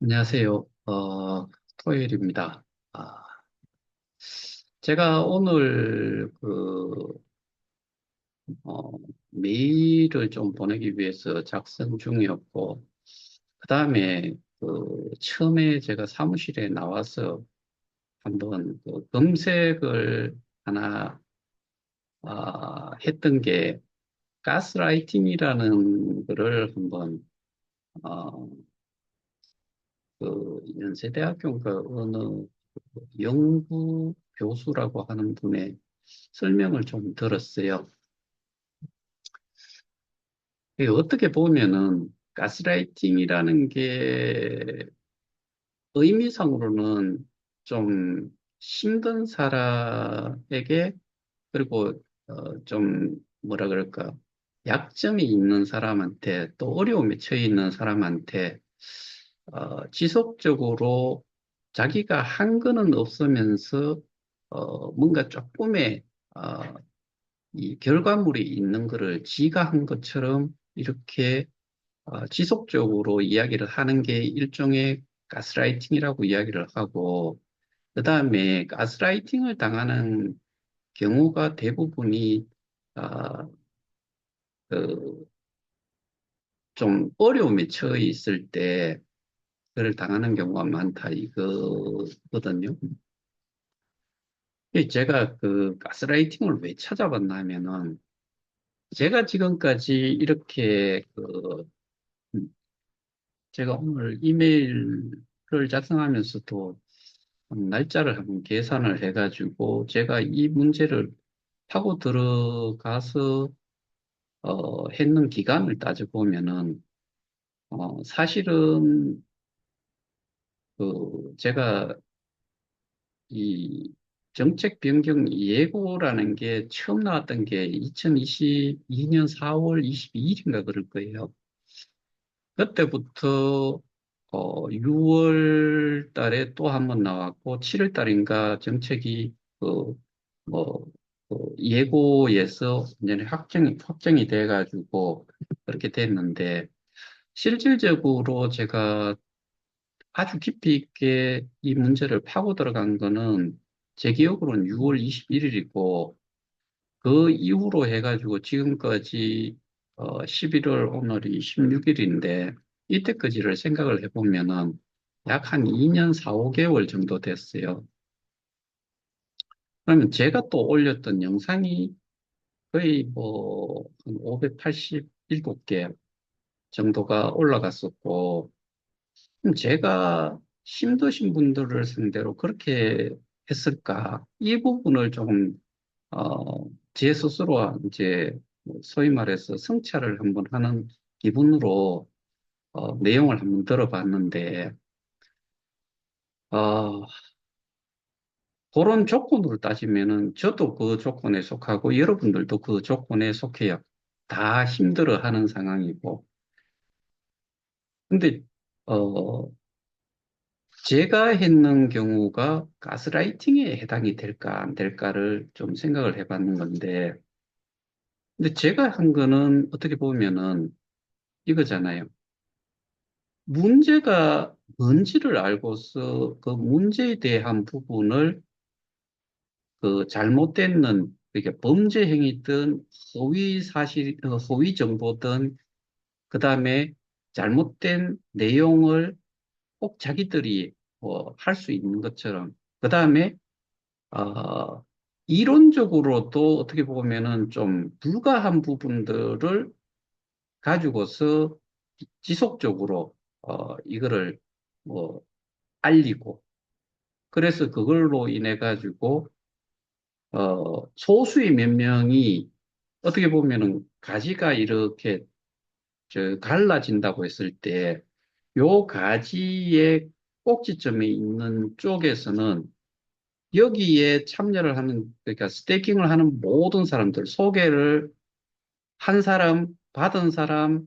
안녕하세요. 토요일입니다. 아, 제가 오늘 어, 메일을 좀 보내기 위해서 작성 중이었고, 그 다음에 처음에 제가 사무실에 나와서 한번 검색을 하나, 했던 게 가스라이팅이라는 거를 한번, 어, 연세대학교인가 어느 연구 교수라고 하는 분의 설명을 좀 들었어요. 이게 어떻게 보면은 가스라이팅이라는 게 의미상으로는 좀 힘든 사람에게 그리고 좀 뭐라 그럴까 약점이 있는 사람한테 또 어려움에 처해 있는 사람한테 지속적으로 자기가 한 거는 없으면서 뭔가 조금의 어, 이 결과물이 있는 거를 지가 한 것처럼 이렇게 지속적으로 이야기를 하는 게 일종의 가스라이팅이라고 이야기를 하고, 그 다음에 가스라이팅을 당하는 경우가 대부분이 아, 그, 좀 어려움에 처해 있을 때 그를 당하는 경우가 많다 이거거든요. 제가 가스라이팅을 왜 찾아봤나 하면은 제가 지금까지 이렇게 제가 오늘 이메일을 작성하면서도 날짜를 한번 계산을 해가지고 제가 이 문제를 하고 들어가서 했는 기간을 따져보면은 사실은 제가 이 정책 변경 예고라는 게 처음 나왔던 게 2022년 4월 22일인가 그럴 거예요. 그때부터 6월 달에 또 한 번 나왔고 7월 달인가 정책이 뭐 예고에서 이제 확정이 돼가지고 그렇게 됐는데 실질적으로 제가 아주 깊이 있게 이 문제를 파고 들어간 거는 제 기억으로는 6월 21일이고 그 이후로 해가지고 지금까지 11월 오늘이 16일인데 이때까지를 생각을 해보면은 약 한 2년 4, 5개월 정도 됐어요. 그러면 제가 또 올렸던 영상이 거의 한 587개 정도가 올라갔었고 그럼 제가 힘드신 분들을 상대로 그렇게 했을까? 이 부분을 좀 제 스스로 이제 소위 말해서 성찰을 한번 하는 기분으로 내용을 한번 들어봤는데, 어, 그런 조건으로 따지면은 저도 그 조건에 속하고 여러분들도 그 조건에 속해요. 다 힘들어 하는 상황이고. 근데, 어, 제가 했는 경우가 가스라이팅에 해당이 될까 안 될까를 좀 생각을 해봤는 건데, 근데 제가 한 거는 어떻게 보면은 이거잖아요. 문제가 뭔지를 알고서 그 문제에 대한 부분을 잘못됐는, 그러니까 범죄 행위든 허위 정보든, 그 다음에 잘못된 내용을 꼭 자기들이 할 수 있는 것처럼, 그 다음에, 어, 이론적으로도 어떻게 보면은 좀 불가한 부분들을 가지고서 지속적으로, 이거를 뭐, 알리고, 그래서 그걸로 인해 가지고 소수의 몇 명이 어떻게 보면은 가지가 이렇게 갈라진다고 했을 때 요 가지의 꼭지점에 있는 쪽에서는 여기에 참여를 하는 그러니까 스테이킹을 하는 모든 사람들 소개를 한 사람 받은 사람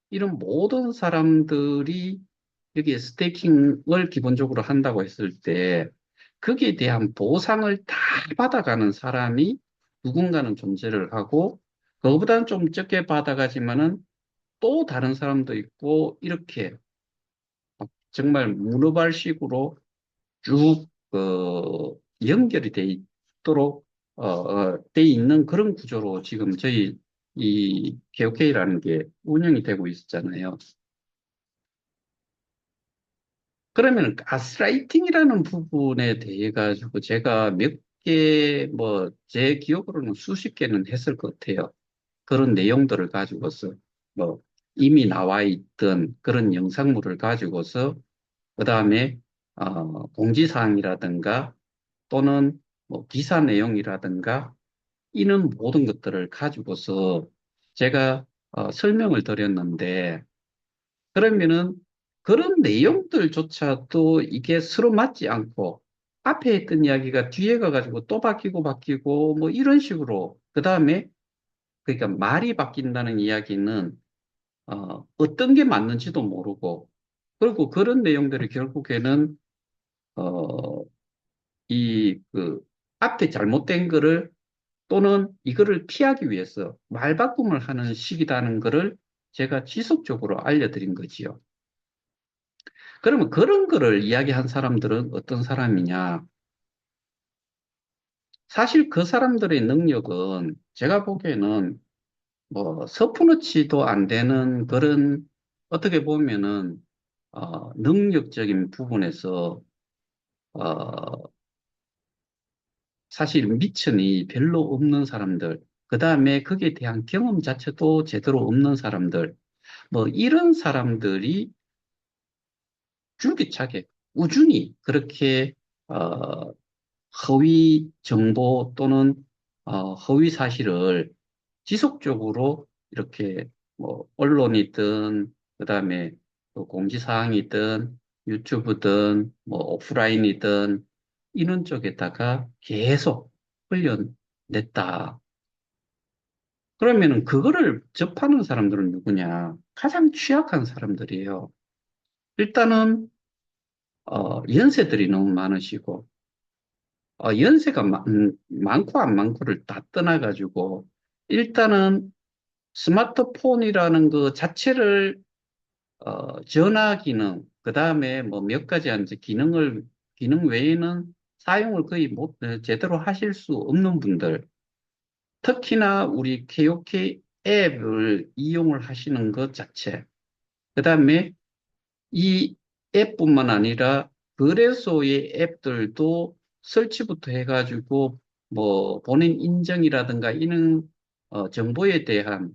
이런 모든 사람들이 여기에 스테이킹을 기본적으로 한다고 했을 때 거기에 대한 보상을 다 받아가는 사람이 누군가는 존재를 하고 그거보다는 좀 적게 받아가지만은 또 다른 사람도 있고, 이렇게 정말 문어발식으로 쭉, 연결이 돼 있도록, 돼 있는 그런 구조로 지금 저희 이 KOK라는 게 운영이 되고 있었잖아요. 그러면 가스라이팅이라는 부분에 대해 가지고 제가 몇 개, 뭐, 제 기억으로는 수십 개는 했을 것 같아요. 그런 내용들을 가지고서, 뭐, 이미 나와 있던 그런 영상물을 가지고서, 그 다음에, 공지사항이라든가 또는 뭐 기사 내용이라든가 이런 모든 것들을 가지고서 제가 설명을 드렸는데, 그러면은 그런 내용들조차도 이게 서로 맞지 않고 앞에 했던 이야기가 뒤에 가가지고 또 바뀌고 뭐 이런 식으로 그 다음에 그러니까 말이 바뀐다는 이야기는 어떤 게 맞는지도 모르고 그리고 그런 내용들이 결국에는 이 그 앞에 잘못된 거를 또는 이거를 피하기 위해서 말바꿈을 하는 식이라는 거를 제가 지속적으로 알려드린 거지요. 그러면 그런 거를 이야기한 사람들은 어떤 사람이냐? 사실 그 사람들의 능력은 제가 보기에는 뭐 서푼어치도 안 되는 그런 어떻게 보면은 능력적인 부분에서 어, 사실 미천이 별로 없는 사람들, 그 다음에 거기에 대한 경험 자체도 제대로 없는 사람들, 뭐 이런 사람들이 줄기차게 꾸준히 그렇게 어, 허위 정보 또는 허위 사실을 지속적으로 이렇게 뭐 언론이든 그다음에 또 공지사항이든 유튜브든 뭐 오프라인이든 이런 쪽에다가 계속 흘려냈다. 그러면은 그거를 접하는 사람들은 누구냐? 가장 취약한 사람들이에요. 일단은 연세들이 너무 많으시고 연세가 많고 안 많고를 다 떠나가지고 일단은 스마트폰이라는 그 자체를 전화 기능 그다음에 뭐 몇 가지 이제 기능 외에는 사용을 거의 못 제대로 하실 수 없는 분들 특히나 우리 KOK 앱을 이용을 하시는 것 자체 그다음에 이 앱뿐만 아니라 거래소의 앱들도 설치부터 해가지고 뭐 본인 인정이라든가 이런 정보에 대한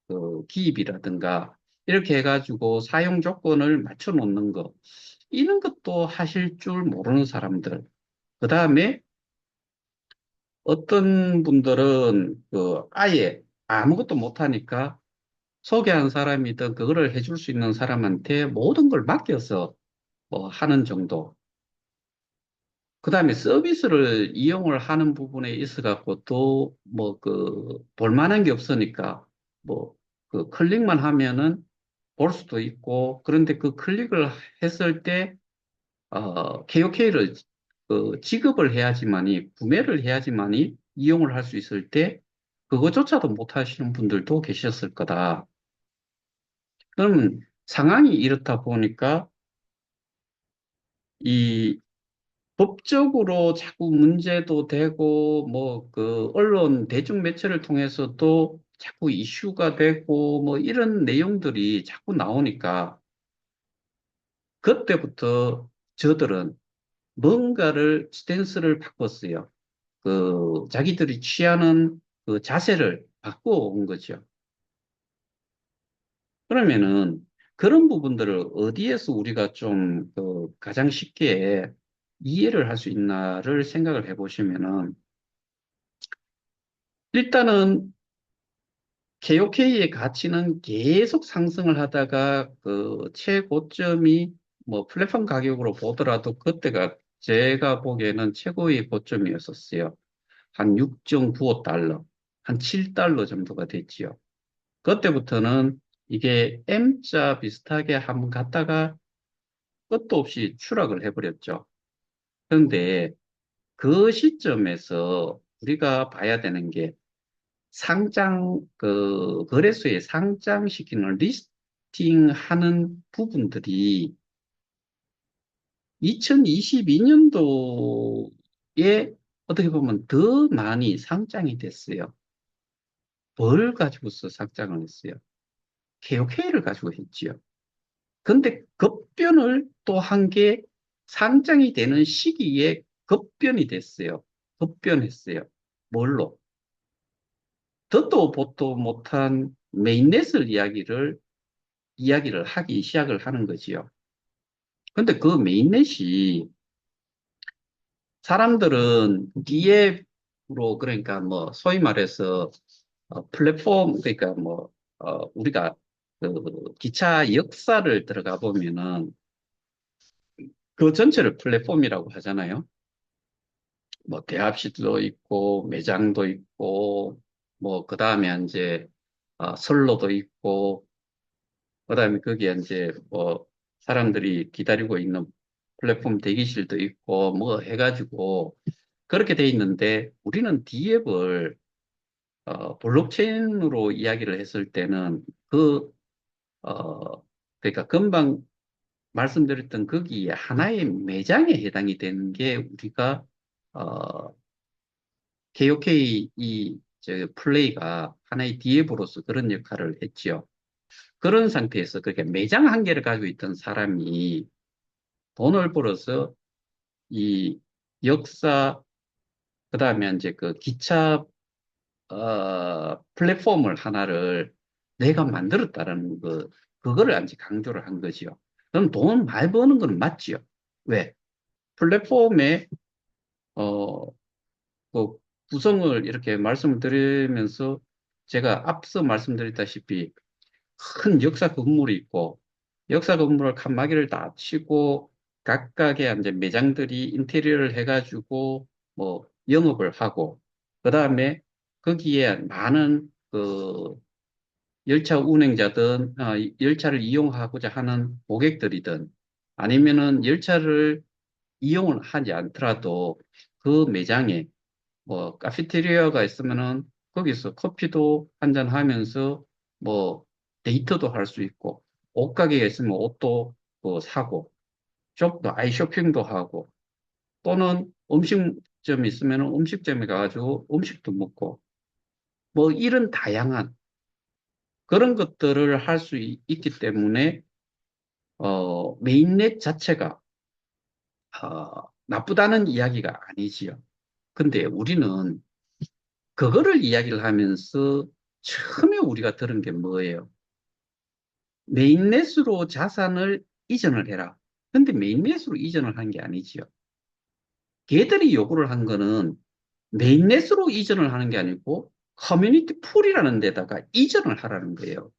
그 기입이라든가 이렇게 해가지고 사용 조건을 맞춰 놓는 거 이런 것도 하실 줄 모르는 사람들. 그 다음에 어떤 분들은 그 아예 아무것도 못하니까 소개한 사람이든 그거를 해줄 수 있는 사람한테 모든 걸 맡겨서 뭐 하는 정도. 그 다음에 서비스를 이용을 하는 부분에 있어 갖고 또 뭐 그 볼만한 게 없으니까 뭐 그 클릭만 하면은 볼 수도 있고 그런데 그 클릭을 했을 때 KOK를 그 지급을 해야지만이 구매를 해야지만이 이용을 할 수 있을 때 그거조차도 못 하시는 분들도 계셨을 거다. 그러면 상황이 이렇다 보니까 이 법적으로 자꾸 문제도 되고, 뭐, 그, 언론, 대중 매체를 통해서도 자꾸 이슈가 되고, 뭐, 이런 내용들이 자꾸 나오니까, 그때부터 저들은 뭔가를 스탠스를 바꿨어요. 그, 자기들이 취하는 그 자세를 바꿔온 거죠. 그러면은, 그런 부분들을 어디에서 우리가 좀, 가장 쉽게 이해를 할 수 있나를 생각을 해보시면은, 일단은 KOK의 가치는 계속 상승을 하다가 그 최고점이 뭐 플랫폼 가격으로 보더라도 그때가 제가 보기에는 최고의 고점이었었어요. 한 6.95달러, 한 7달러 정도가 됐지요. 그때부터는 이게 M자 비슷하게 한번 갔다가 끝도 없이 추락을 해버렸죠. 그런데 그 시점에서 우리가 봐야 되는 게 거래소에 상장시키는 리스팅하는 부분들이 2022년도에 어떻게 보면 더 많이 상장이 됐어요. 뭘 가지고서 상장을 했어요? KOK를 가지고 했지요. 근데 급변을 또 한 게 상장이 되는 시기에 급변이 됐어요. 급변했어요. 뭘로? 듣도 보도 못한 메인넷을 이야기를 하기 시작을 하는 거지요. 근데 그 메인넷이 사람들은 D앱으로 그러니까 뭐 소위 말해서 플랫폼 그러니까 뭐 우리가 그 기차 역사를 들어가 보면은 그 전체를 플랫폼이라고 하잖아요. 뭐 대합실도 있고 매장도 있고 뭐 그다음에 이제 선로도 있고 그다음에 거기에 이제 뭐 사람들이 기다리고 있는 플랫폼 대기실도 있고 뭐 해가지고 그렇게 돼 있는데 우리는 D앱을 블록체인으로 이야기를 했을 때는 그러니까 금방 말씀드렸던 거기에 하나의 매장에 해당이 되는 게 우리가 어, KOK 저 플레이가 하나의 D앱으로서 그런 역할을 했지요. 그런 상태에서 그렇게 매장 한 개를 가지고 있던 사람이 돈을 벌어서 이 역사 그다음에 이제 그 기차 플랫폼을 하나를 내가 만들었다라는 그거를 이제 강조를 한 거지요. 그럼 돈 많이 버는 건 맞지요. 왜? 플랫폼에 어, 그 구성을 이렇게 말씀을 드리면서 제가 앞서 말씀드렸다시피 큰 역사 건물이 있고 역사 건물을 칸막이를 다 치고 각각의 이제 매장들이 인테리어를 해가지고 뭐 영업을 하고 그다음에 거기에 많은 그 열차 운행자든 열차를 이용하고자 하는 고객들이든 아니면은 열차를 이용을 하지 않더라도 그 매장에 뭐 카페테리아가 있으면은 거기서 커피도 한잔 하면서 뭐 데이트도 할 수 있고 옷가게가 있으면 옷도 뭐 사고 쇼도 아이쇼핑도 하고 또는 음식점이 있으면 음식점에 가가지고 음식도 먹고 뭐 이런 다양한 그런 것들을 할 수 있기 때문에 메인넷 자체가 나쁘다는 이야기가 아니지요. 근데 우리는 그거를 이야기를 하면서 처음에 우리가 들은 게 뭐예요? 메인넷으로 자산을 이전을 해라. 근데 메인넷으로 이전을 한 게 아니지요. 걔들이 요구를 한 거는 메인넷으로 이전을 하는 게 아니고 커뮤니티 풀이라는 데다가 이전을 하라는 거예요.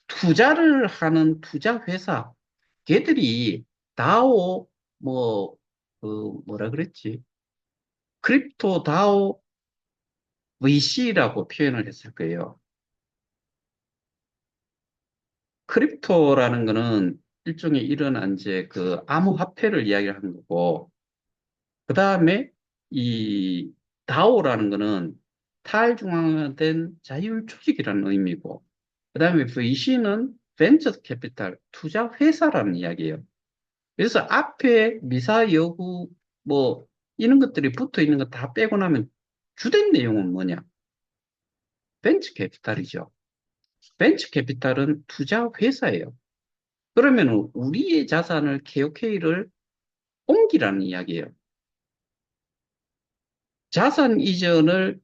투자를 하는 투자 회사, 걔들이 다오 뭐, 뭐라 그랬지? 크립토 다오 VC라고 표현을 했을 거예요. 크립토라는 거는 일종의 이런 이제 그 암호화폐를 이야기하는 거고, 그 다음에 이 다오라는 거는 탈중앙화된 자율 조직이라는 의미고, 그 다음에 VC는 벤처 캐피탈 투자 회사라는 이야기예요. 그래서 앞에 미사 여구 뭐 이런 것들이 붙어 있는 거 다 빼고 나면 주된 내용은 뭐냐? 벤처 캐피탈이죠. 벤처 캐피탈은 투자 회사예요. 그러면 우리의 자산을 KOK를 옮기라는 이야기예요. 자산 이전을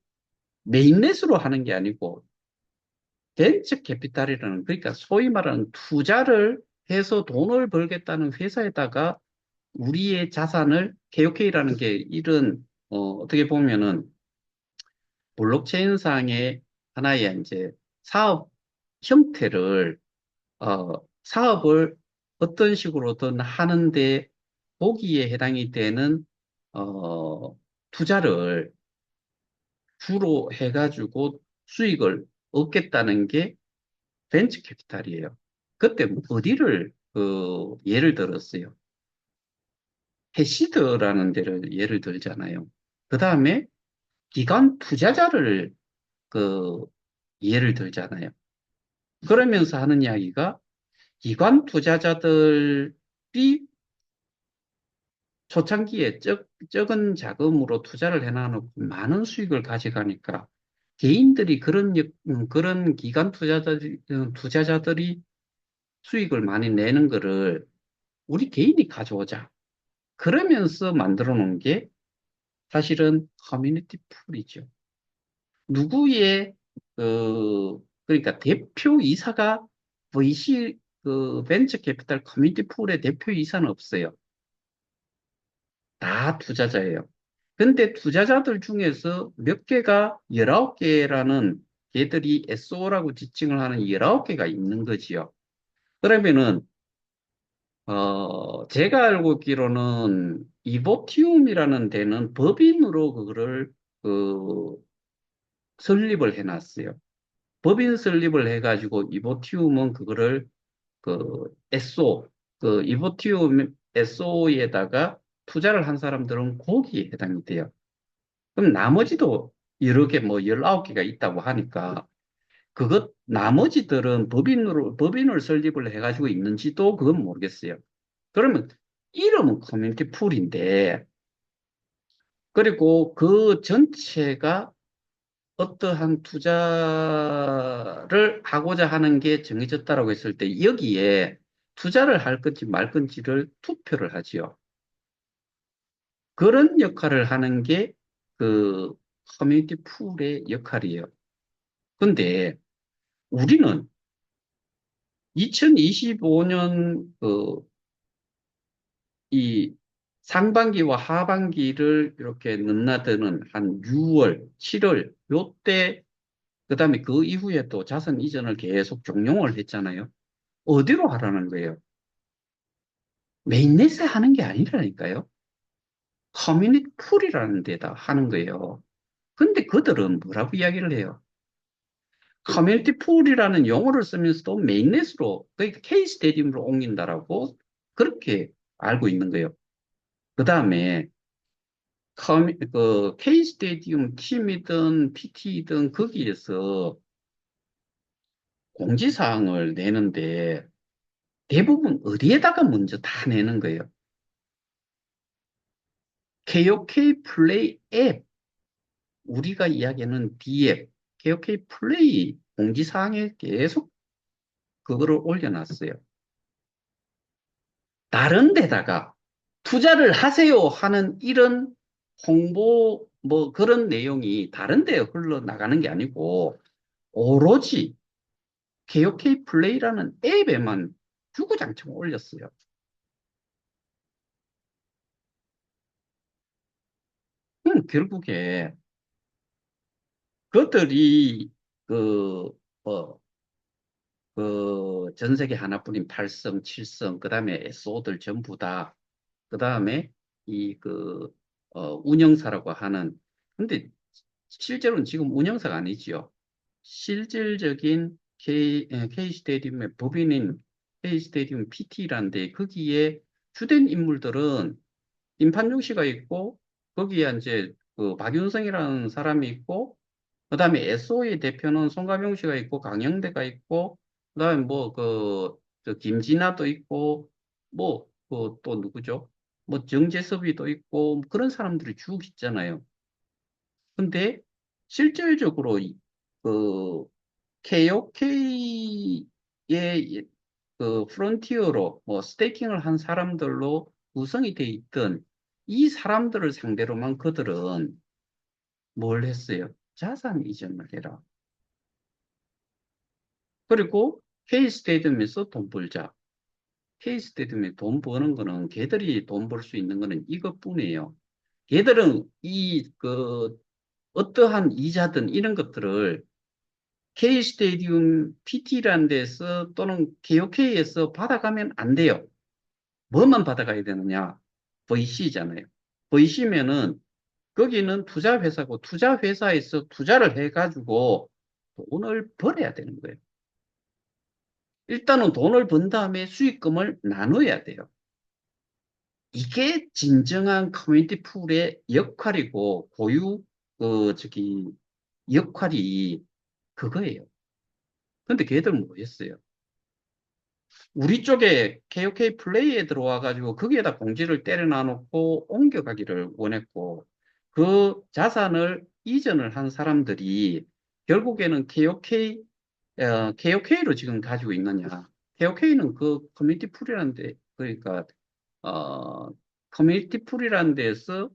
메인넷으로 하는 게 아니고 벤처 캐피탈이라는 그러니까 소위 말하는 투자를 해서 돈을 벌겠다는 회사에다가 우리의 자산을 KOK라는 게 이런 어떻게 보면은 블록체인상의 하나의 이제 사업 형태를 사업을 어떤 식으로든 하는데 거기에 해당이 되는 투자를 주로 해가지고 수익을 얻겠다는 게 벤처 캐피탈이에요. 그때 어디를 예를 들었어요. 해시드라는 데를 예를 들잖아요. 그 다음에 기관 투자자를 그 예를 들잖아요. 그러면서 하는 이야기가 기관 투자자들이 초창기에 적은 자금으로 투자를 해놔놓고 많은 수익을 가져가니까 개인들이 그런 기관 투자자들이 수익을 많이 내는 거를 우리 개인이 가져오자. 그러면서 만들어 놓은 게 사실은 커뮤니티 풀이죠. 누구의, 그러니까 대표이사가 VC, 벤처 캐피탈 커뮤니티 풀의 대표이사는 없어요. 다 투자자예요. 근데 투자자들 중에서 몇 개가 19개라는 걔들이 SO라고 지칭을 하는 19개가 있는 거지요. 그러면은, 제가 알고 있기로는 이보티움이라는 데는 법인으로 그거를, 그, 설립을 해놨어요. 법인 설립을 해가지고 이보티움은 그거를 SO, 이보티움 SO에다가 투자를 한 사람들은 거기에 해당이 돼요. 그럼 나머지도 여러 개, 뭐 19개가 있다고 하니까 나머지들은 법인을 설립을 해가지고 있는지도 그건 모르겠어요. 그러면 이름은 커뮤니티 풀인데, 그리고 그 전체가 어떠한 투자를 하고자 하는 게 정해졌다라고 했을 때 여기에 투자를 할 건지 말 건지를 투표를 하지요. 그런 역할을 하는 게 그 커뮤니티 풀의 역할이에요. 근데 우리는 2025년 이 상반기와 하반기를 이렇게 넘나드는 한 6월, 7월 요때 그다음에 그 이후에 또 자선 이전을 계속 종용을 했잖아요. 어디로 하라는 거예요? 메인넷에 하는 게 아니라니까요. 커뮤니티 풀이라는 데다 하는 거예요. 근데 그들은 뭐라고 이야기를 해요? 커뮤니티 풀이라는 용어를 쓰면서도 메인넷으로, 그러니까 K 스테디움으로 옮긴다라고 그렇게 알고 있는 거예요. 그 다음에 K 스테디움 팀이든 PT든 거기에서 공지사항을 내는데 대부분 어디에다가 먼저 다 내는 거예요. KOK 플레이 앱, 우리가 이야기하는 D앱, KOK 플레이 공지사항에 계속 그거를 올려놨어요. 다른 데다가 투자를 하세요 하는 이런 홍보 뭐 그런 내용이 다른 데 흘러나가는 게 아니고 오로지 KOK 플레이라는 앱에만 주구장창 올렸어요. 결국에 그들이 그, 어, 전 세계 하나뿐인 8성, 7성, 그 다음에 SO들 전부 다, 그 다음에 운영사라고 하는, 근데 실제로는 지금 운영사가 아니지요. 실질적인 K 스테디움의 법인인 K 스테디움 PT라는데 거기에 주된 인물들은 임판용 씨가 있고 거기에 이제 그 박윤성이라는 사람이 있고 그다음에 SO의 대표는 송가명 씨가 있고 강영대가 있고 그다음에 저 김진아도 있고 뭐 그 또 누구죠? 뭐 정재섭이도 있고 뭐 그런 사람들이 쭉 있잖아요. 근데 실질적으로 그 KOK의 그 프론티어로 뭐 스테이킹을 한 사람들로 구성이 돼 있던 이 사람들을 상대로만 그들은 뭘 했어요? 자산 이전을 해라. 그리고 K스테디움에서 돈 벌자. K스테디움에 돈 버는 거는 걔들이 돈 벌 수 있는 거는 이것뿐이에요. 걔들은 어떠한 이자든 이런 것들을 K스테디움 PT라는 데서 또는 KOK에서 받아가면 안 돼요. 뭐만 받아가야 되느냐? VC잖아요. VC면은 거기는 투자회사고 투자회사에서 투자를 해가지고 돈을 벌어야 되는 거예요. 일단은 돈을 번 다음에 수익금을 나눠야 돼요. 이게 진정한 커뮤니티 풀의 역할이고, 저기, 역할이 그거예요. 근데 걔들 뭐 했어요? 우리 쪽에 KOK 플레이에 들어와가지고 거기에다 공지를 때려 놔놓고 옮겨가기를 원했고 그 자산을 이전을 한 사람들이 결국에는 KOK로 지금 가지고 있느냐. KOK는 그 커뮤니티 풀이라는 그러니까, 어, 커뮤니티 풀이라는 데서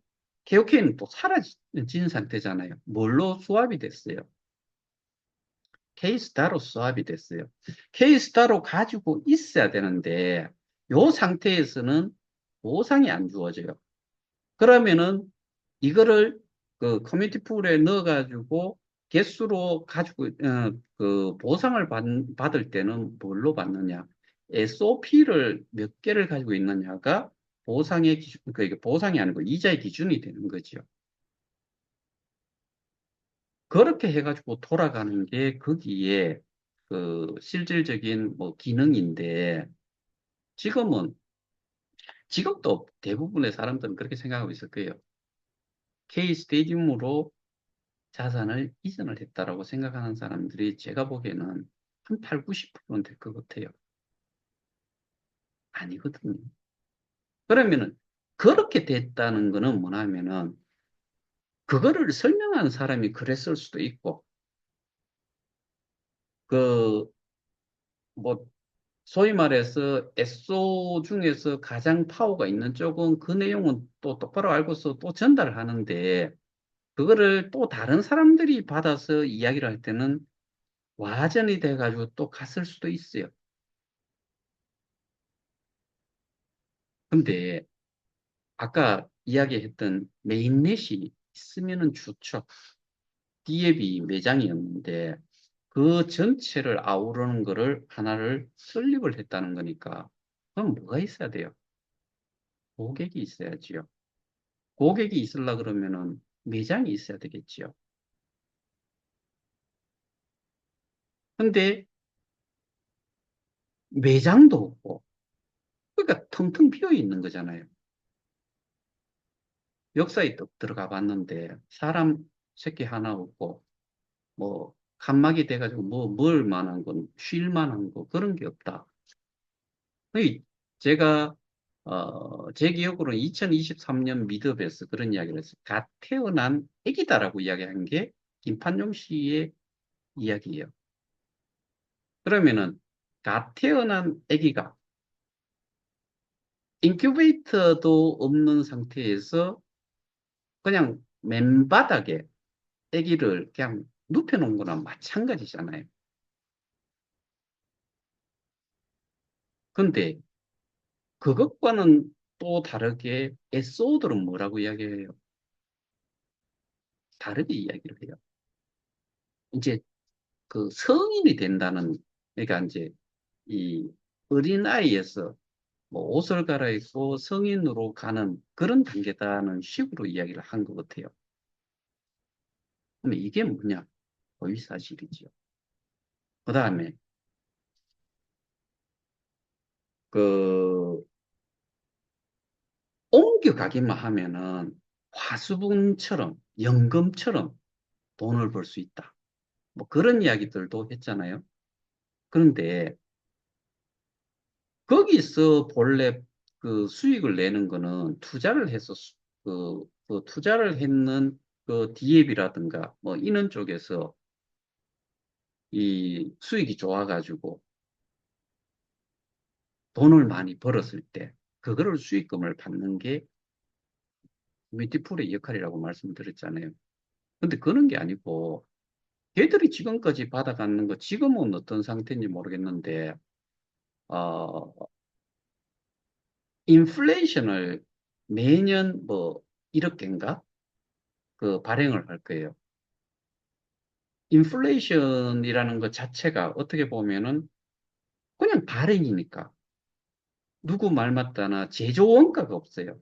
KOK는 또 사라진 상태잖아요. 뭘로 수합이 됐어요? 케이스타로 수합이 됐어요. 케이스타로 가지고 있어야 되는데, 요 상태에서는 보상이 안 주어져요. 그러면은 이거를 그 커뮤니티 풀에 넣어가지고 개수로 가지고, 그 보상을 받을 때는 뭘로 받느냐? SOP를 몇 개를 가지고 있느냐가 보상의 기준, 그러니까 보상이 아니고 이자의 기준이 되는 거죠. 그렇게 해가지고 돌아가는 게 거기에 그 실질적인 뭐 기능인데 지금은 지금도 대부분의 사람들은 그렇게 생각하고 있을 거예요. K 스테디움으로 자산을 이전을 했다라고 생각하는 사람들이 제가 보기에는 한 8, 90%는 될 것 같아요. 아니거든요. 그러면은 그렇게 됐다는 거는 뭐냐면은 그거를 설명하는 사람이 그랬을 수도 있고 그 뭐 소위 말해서 SO 중에서 가장 파워가 있는 쪽은 그 내용은 또 똑바로 알고서 또 전달을 하는데, 그거를 또 다른 사람들이 받아서 이야기를 할 때는 와전이 돼가지고 또 갔을 수도 있어요. 근데 아까 이야기했던 메인넷이 있으면은 좋죠. D앱이 매장이었는데 그 전체를 아우르는 거를 하나를 설립을 했다는 거니까 그럼 뭐가 있어야 돼요? 고객이 있어야지요. 고객이 있으려 그러면은 매장이 있어야 되겠지요. 근데 매장도 없고, 그러니까 텅텅 비어 있는 거잖아요. 역사에 또 들어가 봤는데, 사람 새끼 하나 없고, 뭐, 칸막이 돼가지고 뭘 만한 건, 쉴 만한 거, 그런 게 없다. 의 제가, 제 기억으로는 2023년 미드업에서 그런 이야기를 했어요. 갓 태어난 애기다라고 이야기한 게 김판용 씨의 이야기예요. 그러면은, 갓 태어난 애기가 인큐베이터도 없는 상태에서 그냥 맨바닥에 아기를 그냥 눕혀놓은 거나 마찬가지잖아요. 근데 그것과는 또 다르게 SO들은 뭐라고 이야기해요? 다르게 이야기를 해요. 이제 그 성인이 된다는, 그러니까 이제 이 어린아이에서 뭐 옷을 갈아입고 성인으로 가는 그런 단계다는 식으로 이야기를 한 것 같아요. 근데 이게 뭐냐? 허위사실이지요. 그 다음에 그 옮겨가기만 하면은 화수분처럼 연금처럼 돈을 벌 수 있다. 뭐 그런 이야기들도 했잖아요. 그런데 거기서 본래 그 수익을 내는 거는 투자를 해서 그 투자를 했는 그 디앱이라든가 뭐 이런 쪽에서 이 수익이 좋아가지고 돈을 많이 벌었을 때 그거를 수익금을 받는 게 커뮤니티풀의 역할이라고 말씀드렸잖아요. 근데 그런 게 아니고 걔들이 지금까지 받아가는 거, 지금은 어떤 상태인지 모르겠는데, 어, 인플레이션을 매년 뭐, 1억 개인가? 그 발행을 할 거예요. 인플레이션이라는 것 자체가 어떻게 보면은 그냥 발행이니까 누구 말 맞다나 제조 원가가 없어요.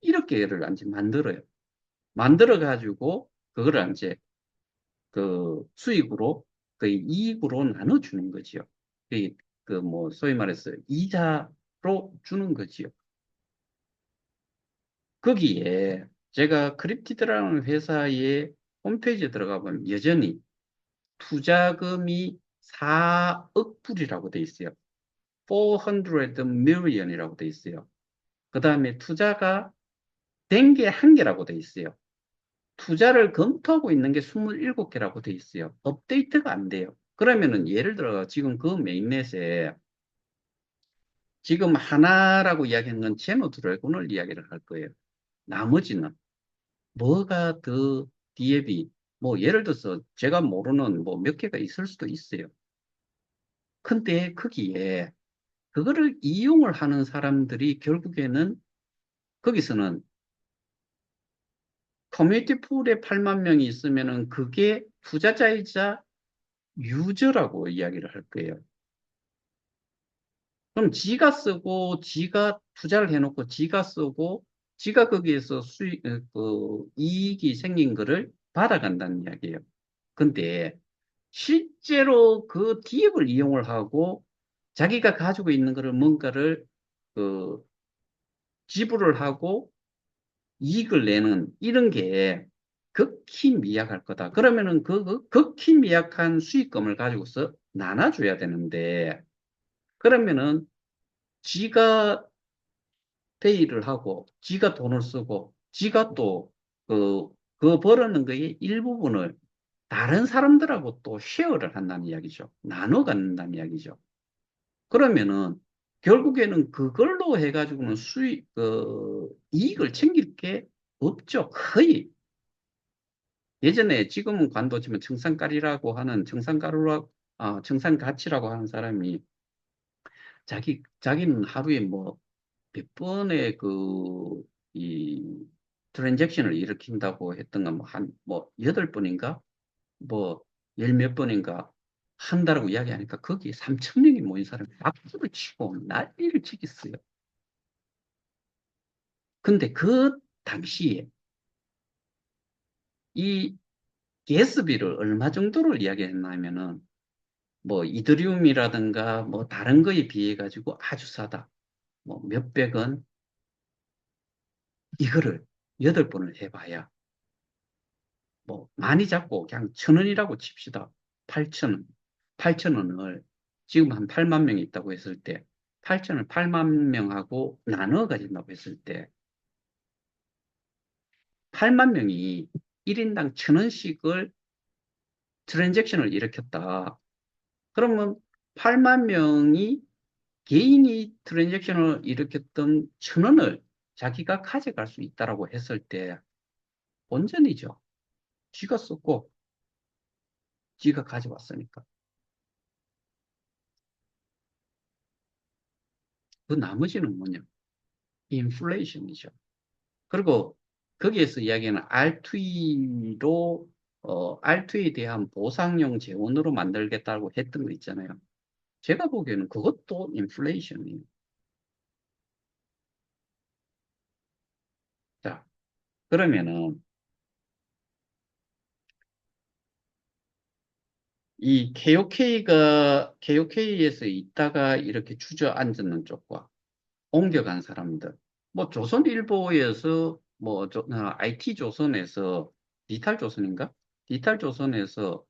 1억 개를 이제 만들어요. 만들어 가지고 그거를 이제 그 수익으로 그 이익으로 나눠주는 거지요. 그 뭐 소위 말해서 이자로 주는 거지요. 거기에 제가 크립티드라는 회사의 홈페이지에 들어가 보면 여전히 투자금이 4억 불이라고 돼 있어요. 400 million이라고 돼 있어요. 그 다음에 투자가 된 게 한 개라고 돼 있어요. 투자를 검토하고 있는 게 27개라고 돼 있어요. 업데이트가 안 돼요. 그러면은 예를 들어 지금 그 메인넷에 지금 하나라고 이야기하는 건 제노 드래곤을 이야기를 할 거예요. 나머지는 뭐가 더 디앱이 뭐 예를 들어서 제가 모르는 뭐 몇 개가 있을 수도 있어요. 근데 거기에 그거를 이용을 하는 사람들이 결국에는 거기서는 커뮤니티 풀에 8만 명이 있으면은 그게 투자자이자 유저라고 이야기를 할 거예요. 그럼 지가 쓰고 지가 투자를 해놓고 지가 쓰고 지가 거기에서 이익이 생긴 거를 받아간다는 이야기예요. 근데 실제로 그 기업을 이용을 하고 자기가 가지고 있는 거를 뭔가를 그 지불을 하고 이익을 내는 이런 게 극히 미약할 거다. 그러면은 그 극히 미약한 수익금을 가지고서 나눠줘야 되는데 그러면은 지가 페이를 하고 지가 돈을 쓰고 지가 또 그 벌어는 거의 일부분을 다른 사람들하고 또 쉐어를 한다는 이야기죠. 나눠 갖는다는 이야기죠. 그러면은 결국에는 그걸로 해가지고는 이익을 챙길 게 없죠. 거의. 예전에 지금은 관도지만 청산가리라고 하는 청산가치라고 하는 사람이 자기는 하루에 뭐 몇 번의 이 트랜잭션을 일으킨다고 했던 건 뭐 8번인가? 뭐 열 몇 번인가 한다라고 이야기하니까 거기 3천 명이 모인 사람이 박수를 치고 난리를 치겠어요. 근데 그 당시에 이 가스비를 얼마 정도를 이야기했냐면은 뭐 이더리움이라든가 뭐 다른 거에 비해 가지고 아주 싸다. 뭐 몇백 원 이거를 8번을 해봐야 뭐 많이 잡고 그냥 1,000원이라고 칩시다. 8,000원. 8,000원을 지금 한 8만 명이 있다고 했을 때 8,000을 8만 명하고 나눠 가진다고 했을 때 8만 명이 1인당 1,000원씩을 트랜잭션을 일으켰다. 그러면 8만 명이 개인이 트랜잭션을 일으켰던 1,000원을 자기가 가져갈 수 있다라고 했을 때 본전이죠. 쥐가 썼고 쥐가 가져왔으니까. 그 나머지는 뭐냐? 인플레이션이죠. 그리고 거기에서 이야기하는 R2E로 R2E에 대한 보상용 재원으로 만들겠다고 했던 거 있잖아요. 제가 보기에는 그것도 인플레이션이에요. 자, 그러면은 이 KOK에서 있다가 이렇게 주저앉는 쪽과 옮겨간 사람들, 뭐 조선일보에서 IT조선에서 디지털조선인가? 디지털조선에서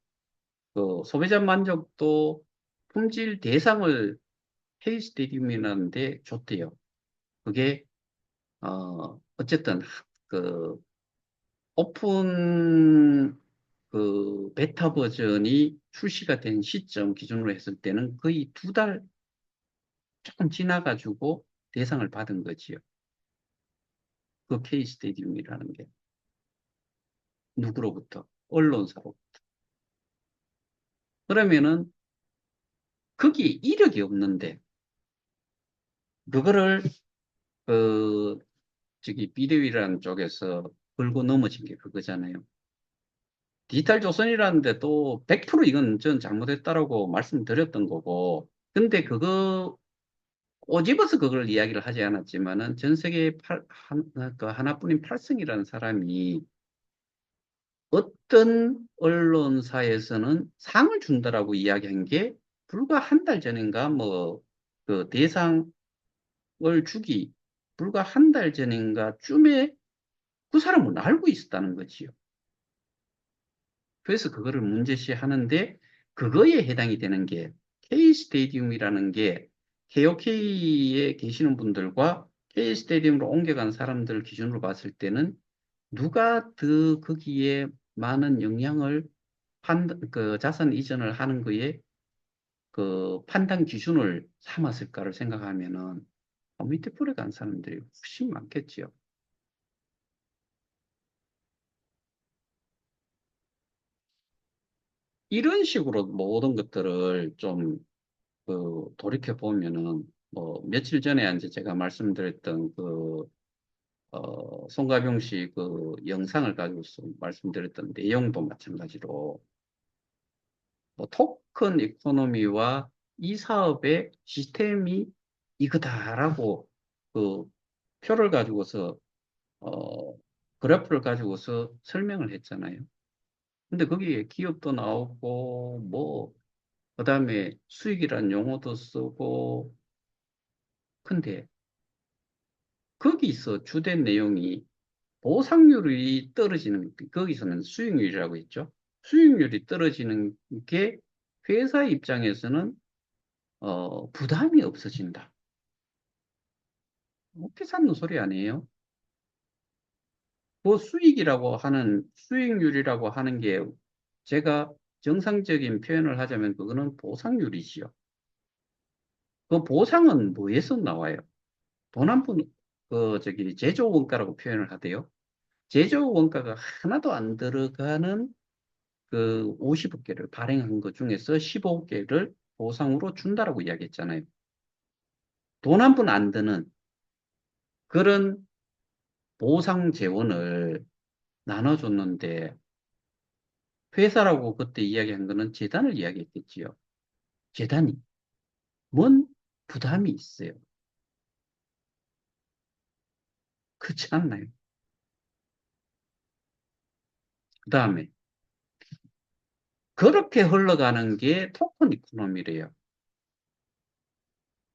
그 소비자 만족도 품질 대상을 K 스테디움이라는 데 줬대요. 그게 어쨌든 그 오픈 베타 버전이 출시가 된 시점 기준으로 했을 때는 거의 2달 조금 지나가지고 대상을 받은 거지요. 그 K 스테디움이라는 게 누구로부터? 언론사로. 그러면은 거기에 이력이 없는데 그거를 그 저기 비대위라는 쪽에서 걸고 넘어진 게 그거잖아요. 디지털 조선이라는데 또 100% 이건 전 잘못했다라고 말씀드렸던 거고. 근데 그거 꼬집어서 그걸 이야기를 하지 않았지만은 전 세계 그 하나뿐인 팔성이라는 사람이 어떤 언론사에서는 상을 준다라고 이야기한 게 불과 한 달 전인가 뭐 그 대상을 주기 불과 한 달 전인가 쯤에 그 사람은 알고 있었다는 거지요. 그래서 그거를 문제시 하는데 그거에 해당이 되는 게 K 스테디움이라는 게 KOK에 계시는 분들과 K 스테디움으로 옮겨간 사람들 기준으로 봤을 때는 누가 더 거기에 많은 영향을 그 자산 이전을 하는 거에 그 판단 기준을 삼았을까를 생각하면은 밑에 불에 간 사람들이 훨씬 많겠지요. 이런 식으로 모든 것들을 좀 돌이켜 보면은 뭐 며칠 전에 이제 제가 말씀드렸던 송가병 씨 그 영상을 가지고서 말씀드렸던 내용도 마찬가지로 뭐 토큰 이코노미와 이 사업의 시스템이 이거다라고 그 표를 가지고서 어, 그래프를 가지고서 설명을 했잖아요. 근데 거기에 기업도 나오고 뭐 그다음에 수익이란 용어도 쓰고 근데 거기서 주된 내용이 보상률이 떨어지는 거기서는 수익률이라고 했죠. 수익률이 떨어지는 게 회사 입장에서는 부담이 없어진다. 어떻게 사는 소리 아니에요? 그 수익이라고 하는 수익률이라고 하는 게 제가 정상적인 표현을 하자면 그거는 보상률이지요. 그 보상은 뭐에서 나와요? 돈 한 푼, 제조 원가라고 표현을 하대요. 제조 원가가 하나도 안 들어가는 그 50억개를 발행한 것 중에서 15억개를 보상으로 준다라고 이야기했잖아요. 돈 한 푼 안 드는 그런 보상 재원을 나눠줬는데 회사라고 그때 이야기한 거는 재단을 이야기했겠지요. 재단이 뭔 부담이 있어요. 그렇지 않나요? 그 다음에 그렇게 흘러가는 게 토큰 이코노미래요.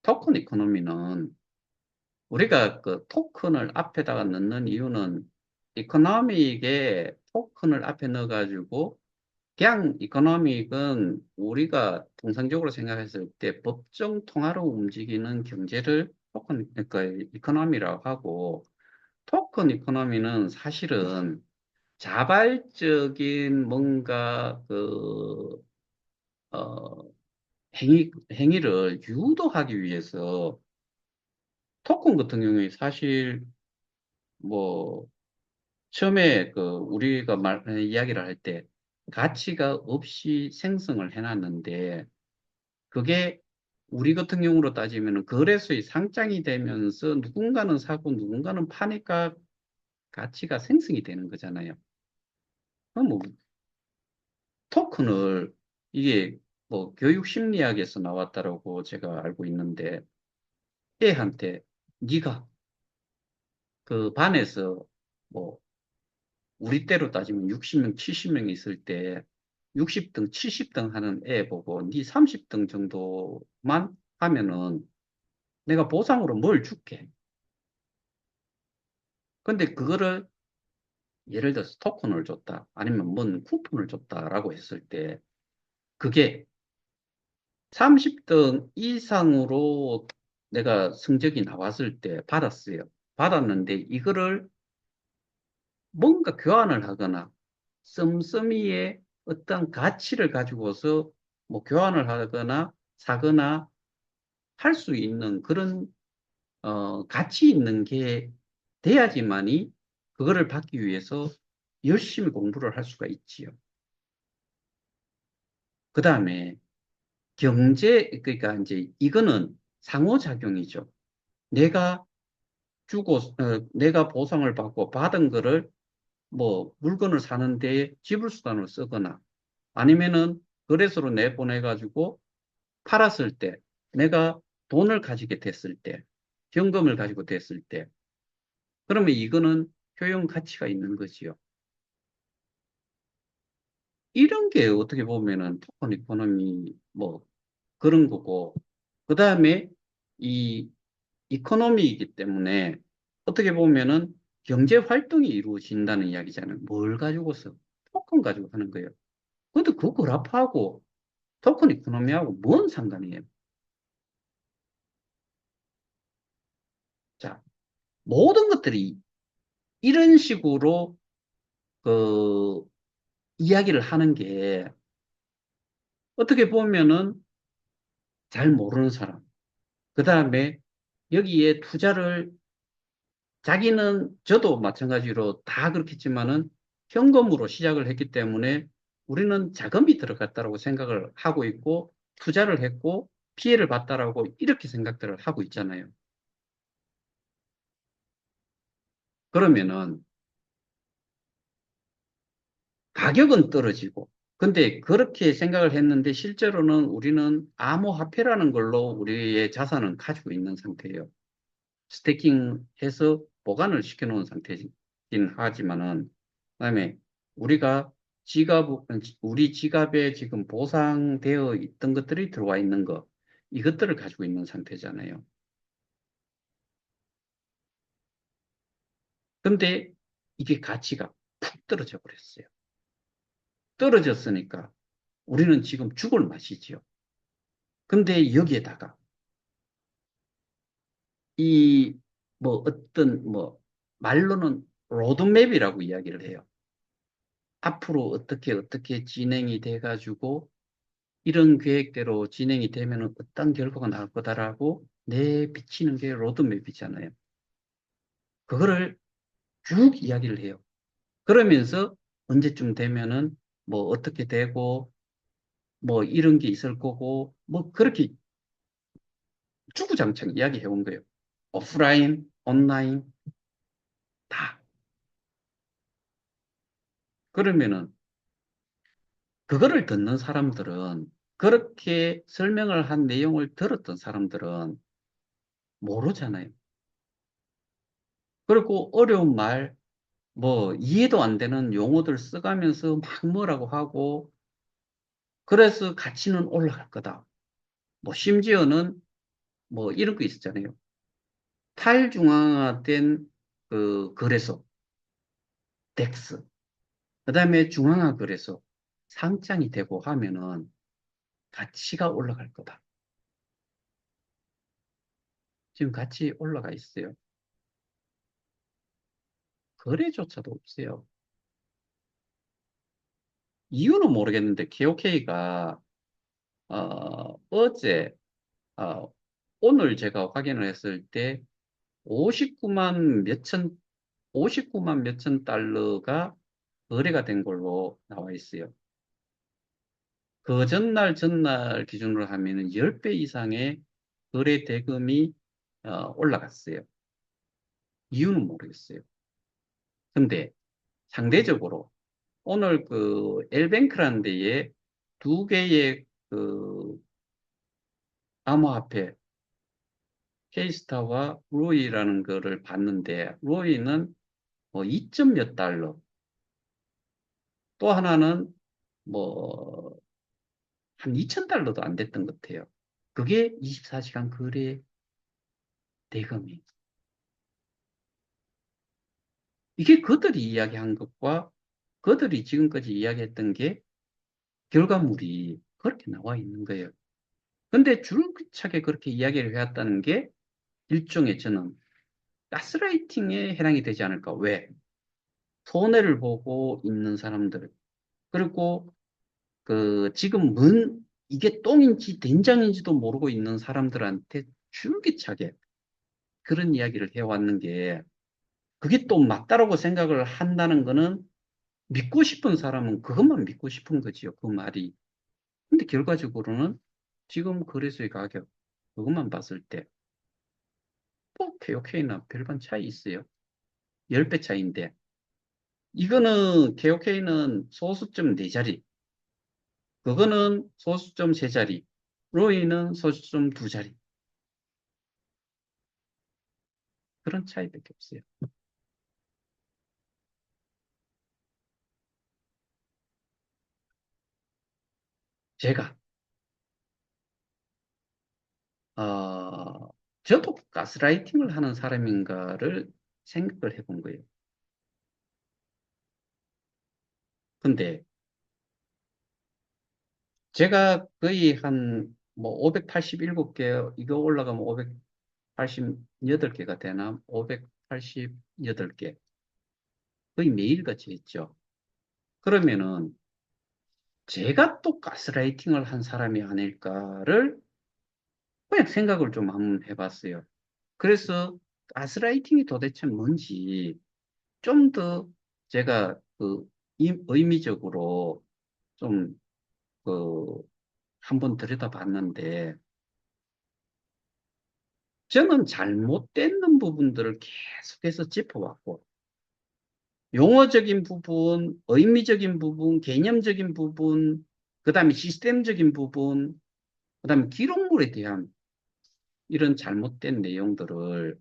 토큰 이코노미는 우리가 그 토큰을 앞에다가 넣는 이유는 이코노믹에 토큰을 앞에 넣어가지고 그냥 이코노믹은 우리가 통상적으로 생각했을 때 법정 통화로 움직이는 경제를 토큰, 그러니까 이코노미라고 하고 토큰 이코노미는 사실은 자발적인 뭔가 어, 행위를 유도하기 위해서 토큰 같은 경우에 사실 뭐 처음에 우리가 이야기를 할 때 가치가 없이 생성을 해놨는데 그게 우리 같은 경우로 따지면 거래소에 상장이 되면서 누군가는 사고 누군가는 파니까 가치가 생성이 되는 거잖아요. 그럼 뭐 토큰을 이게 뭐 교육 심리학에서 나왔다라고 제가 알고 있는데 애한테 네가 그 반에서 뭐 우리 때로 따지면 60명, 70명 있을 때 60등, 70등 하는 애 보고 네 30등 정도만 하면은 내가 보상으로 뭘 줄게. 근데 그거를 예를 들어서 토큰을 줬다. 아니면 뭔 쿠폰을 줬다라고 했을 때 그게 30등 이상으로 내가 성적이 나왔을 때 받았어요. 받았는데 이거를 뭔가 교환을 하거나 씀씀이의 어떤 가치를 가지고서 뭐 교환을 하거나 사거나 할 수 있는 그런 가치 있는 게 돼야지만이 그거를 받기 위해서 열심히 공부를 할 수가 있지요. 그 다음에 그러니까 이제 이거는 상호작용이죠. 내가 내가 보상을 받고 받은 거를 뭐 물건을 사는데 지불수단으로 쓰거나 아니면은 거래소로 내보내가지고 팔았을 때 내가 돈을 가지게 됐을 때 현금을 가지고 됐을 때 그러면 이거는 효용 가치가 있는 거지요. 이런 게 어떻게 보면은 토큰 이코노미 뭐 그런 거고 그 다음에 이 이코노미이기 때문에 어떻게 보면은 경제 활동이 이루어진다는 이야기잖아요. 뭘 가지고서 토큰 가지고 하는 거예요. 근데 그 그래프하고 토큰 이코노미하고 뭔 상관이에요? 자, 모든 것들이 이런 식으로 그 이야기를 하는 게 어떻게 보면은 잘 모르는 사람, 그 다음에 여기에 투자를 자기는 저도 마찬가지로 다 그렇겠지만은 현금으로 시작을 했기 때문에 우리는 자금이 들어갔다라고 생각을 하고 있고 투자를 했고 피해를 봤다라고 이렇게 생각들을 하고 있잖아요. 그러면은 가격은 떨어지고 근데 그렇게 생각을 했는데 실제로는 우리는 암호화폐라는 걸로 우리의 자산은 가지고 있는 상태예요. 스태킹해서 보관을 시켜놓은 상태이긴 하지만은, 그다음에 우리가 지갑, 우리 지갑에 지금 보상되어 있던 것들이 들어와 있는 거, 이것들을 가지고 있는 상태잖아요. 근데 이게 가치가 푹 떨어져 버렸어요. 떨어졌으니까 우리는 지금 죽을 맛이지요. 근데 여기에다가 이 뭐 어떤 뭐 말로는 로드맵이라고 이야기를 해요. 앞으로 어떻게 진행이 돼가지고 이런 계획대로 진행이 되면 어떤 결과가 나올 거다라고 내비치는 게 로드맵이잖아요. 그거를 쭉 이야기를 해요. 그러면서 언제쯤 되면은 뭐 어떻게 되고 뭐 이런 게 있을 거고 뭐 그렇게 주구장창 이야기해 온 거예요. 오프라인, 온라인 다. 그러면은 그거를 듣는 사람들은 그렇게 설명을 한 내용을 들었던 사람들은 모르잖아요. 그리고 어려운 말, 뭐 이해도 안 되는 용어들 써가면서 막 뭐라고 하고 그래서 가치는 올라갈 거다. 뭐 심지어는 뭐 이런 거 있었잖아요. 탈중앙화된 그 거래소, 덱스, 그다음에 중앙화 거래소 상장이 되고 하면은 가치가 올라갈 거다. 지금 같이 올라가 있어요. 거래조차도 없어요. 이유는 모르겠는데 KOK가 어제 오늘 제가 확인을 했을 때 59만 몇천 59만 몇천 달러가 거래가 된 걸로 나와 있어요. 그 전날 기준으로 하면은 10배 이상의 거래 대금이 올라갔어요. 이유는 모르겠어요. 근데 상대적으로 오늘 그 엘뱅크라는 데에 두 개의 그 암호화폐 케이스타와 로이라는 거를 봤는데 로이는 뭐 2점 몇 달러 또 하나는 뭐 한 2천 달러도 안 됐던 것 같아요. 그게 24시간 거래 대금이. 이게 그들이 이야기한 것과 그들이 지금까지 이야기했던 게 결과물이 그렇게 나와 있는 거예요. 근데 줄기차게 그렇게 이야기를 해왔다는 게 일종의 저는 가스라이팅에 해당이 되지 않을까. 왜? 손해를 보고 있는 사람들. 그리고 그 지금 이게 똥인지 된장인지도 모르고 있는 사람들한테 줄기차게 그런 이야기를 해왔는 게 그게 또 맞다라고 생각을 한다는 거는 믿고 싶은 사람은 그것만 믿고 싶은 거지요. 그 말이. 근데 결과적으로는 지금 거래소의 가격 그것만 봤을 때 뭐 KOK나 별반 차이 있어요. 10배 차이인데 이거는 KOK는 소수점 4자리 그거는 소수점 3자리 로이는 소수점 2자리 그런 차이밖에 없어요. 제가 어, 저도 가스라이팅을 하는 사람인가를 생각을 해본 거예요. 근데 제가 거의 한, 뭐, 587개, 이거 올라가면 588개가 되나? 588개. 거의 매일같이 했죠. 그러면은, 제가 또 가스라이팅을 한 사람이 아닐까를 그냥 생각을 좀 한번 해봤어요. 그래서 가스라이팅이 도대체 뭔지 좀 더 제가 그 의미적으로 좀 그 한번 들여다봤는데 저는 잘못되는 부분들을 계속해서 짚어왔고 용어적인 부분, 의미적인 부분, 개념적인 부분, 그다음에 시스템적인 부분, 그다음에 기록물에 대한 이런 잘못된 내용들을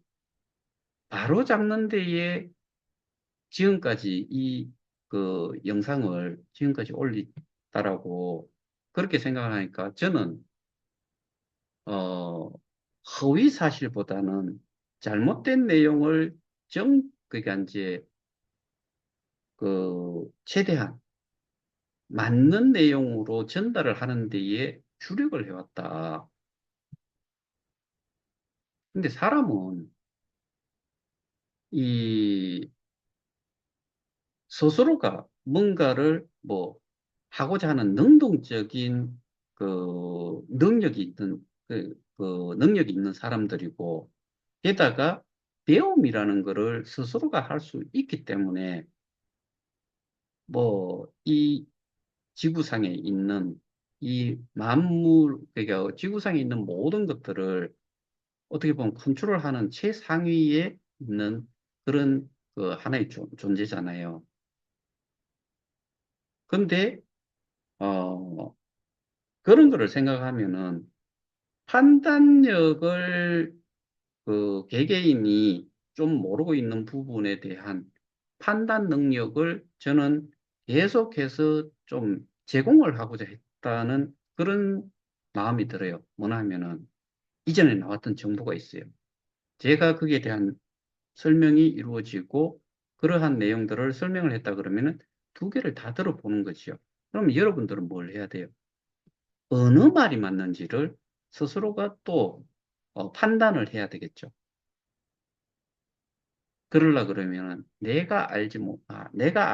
바로잡는 데에 지금까지 그 영상을 지금까지 올렸다라고 그렇게 생각하니까 저는 어, 허위 사실보다는 잘못된 내용을 그러니까 이제 그 최대한 맞는 내용으로 전달을 하는 데에 주력을 해왔다. 근데 사람은 이 스스로가 뭔가를 뭐 하고자 하는 능동적인 능력이 있는 능력이 있는 사람들이고 게다가 배움이라는 거를 스스로가 할 수 있기 때문에 뭐 이 지구상에 있는 이 만물 그러니까 지구상에 있는 모든 것들을 어떻게 보면 컨트롤하는 최상위에 있는 그런 그 하나의 존재잖아요. 근데 어, 그런 거를 생각하면은 판단력을 그 개개인이 좀 모르고 있는 부분에 대한 판단 능력을 저는 계속해서 좀 제공을 하고자 했다는 그런 마음이 들어요. 뭐냐면은 이전에 나왔던 정보가 있어요. 제가 거기에 대한 설명이 이루어지고 그러한 내용들을 설명을 했다 그러면은 두 개를 다 들어보는 거지요. 그럼 여러분들은 뭘 해야 돼요? 어느 말이 맞는지를 스스로가 또 판단을 해야 되겠죠. 그러려 그러면은 내가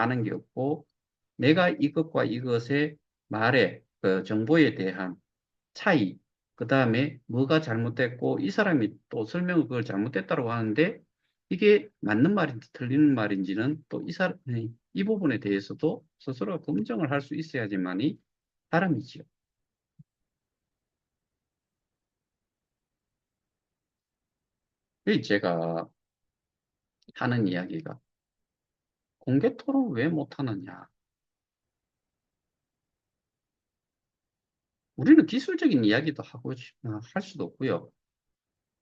아는 게 없고 내가 이것과 이것의 말에 그 정보에 대한 차이, 그 다음에 뭐가 잘못됐고 이 사람이 또 설명을 그걸 잘못됐다고 하는데 이게 맞는 말인지 틀리는 말인지는 또 이 부분에 대해서도 스스로 검증을 할 수 있어야지만이 사람이지요. 그 제가 하는 이야기가 공개 토론 왜 못하느냐. 우리는 기술적인 이야기도 하고 할 수도 없고요.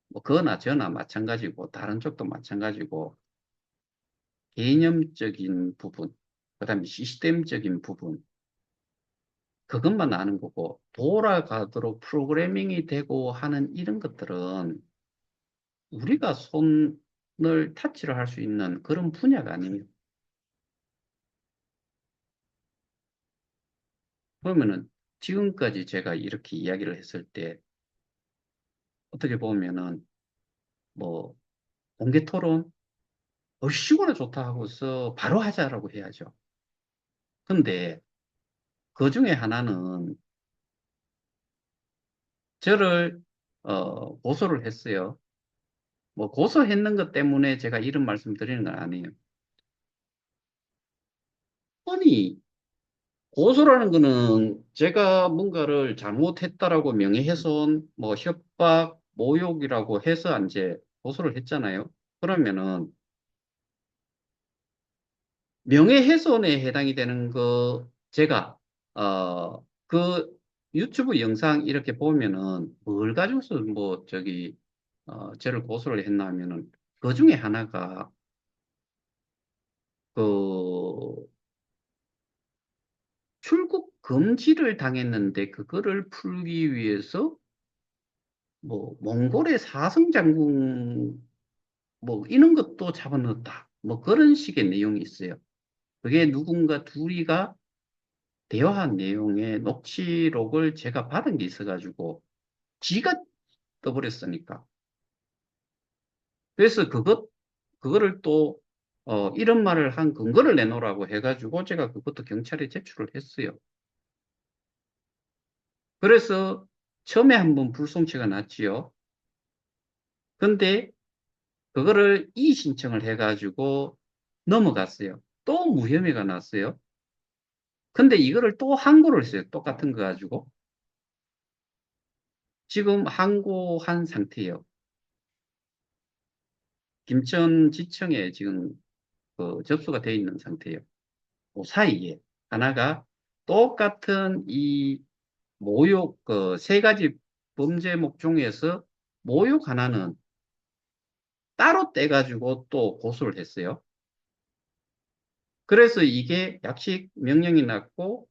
뭐 그나 저나 마찬가지고 다른 쪽도 마찬가지고 개념적인 부분, 그다음에 시스템적인 부분 그것만 아는 거고 돌아가도록 프로그래밍이 되고 하는 이런 것들은 우리가 손을 타치를 할 수 있는 그런 분야가 아니에요. 그러면은 지금까지 제가 이렇게 이야기를 했을 때 어떻게 보면은 뭐 공개 토론 얼씨구나 좋다 하고서 바로 하자라고 해야죠. 근데 그 중에 하나는 저를 고소를 했어요. 뭐 고소했는 것 때문에 제가 이런 말씀 드리는 건 아니에요. 아니 고소라는 거는 제가 뭔가를 잘못했다라고 명예훼손, 뭐 협박, 모욕이라고 해서 이제 고소를 했잖아요. 그러면은 명예훼손에 해당이 되는 거 제가 그 유튜브 영상 이렇게 보면은 뭘 가지고서 뭐 저를 고소를 했나 하면은 그 중에 하나가 그 출국 금지를 당했는데 그거를 풀기 위해서 뭐 몽골의 사성장군 뭐 이런 것도 잡아넣었다. 뭐 그런 식의 내용이 있어요. 그게 누군가 둘이가 대화한 내용의 녹취록을 제가 받은 게 있어가지고 지가 떠버렸으니까. 그래서 그거를 또, 이런 말을 한 근거를 내놓으라고 해가지고 제가 그것도 경찰에 제출을 했어요. 그래서 처음에 한번 불송치가 났지요. 근데 그거를 이의 신청을 해가지고 넘어갔어요. 또 무혐의가 났어요. 근데 이거를 또 항고를 했어요. 똑같은 거 가지고. 지금 항고한 상태예요. 김천지청에 지금 그 접수가 돼 있는 상태예요. 그 사이에 하나가 똑같은 이 모욕 그 세 가지 범죄목 중에서 모욕 하나는 따로 떼가지고 또 고소를 했어요. 그래서 이게 약식 명령이 났고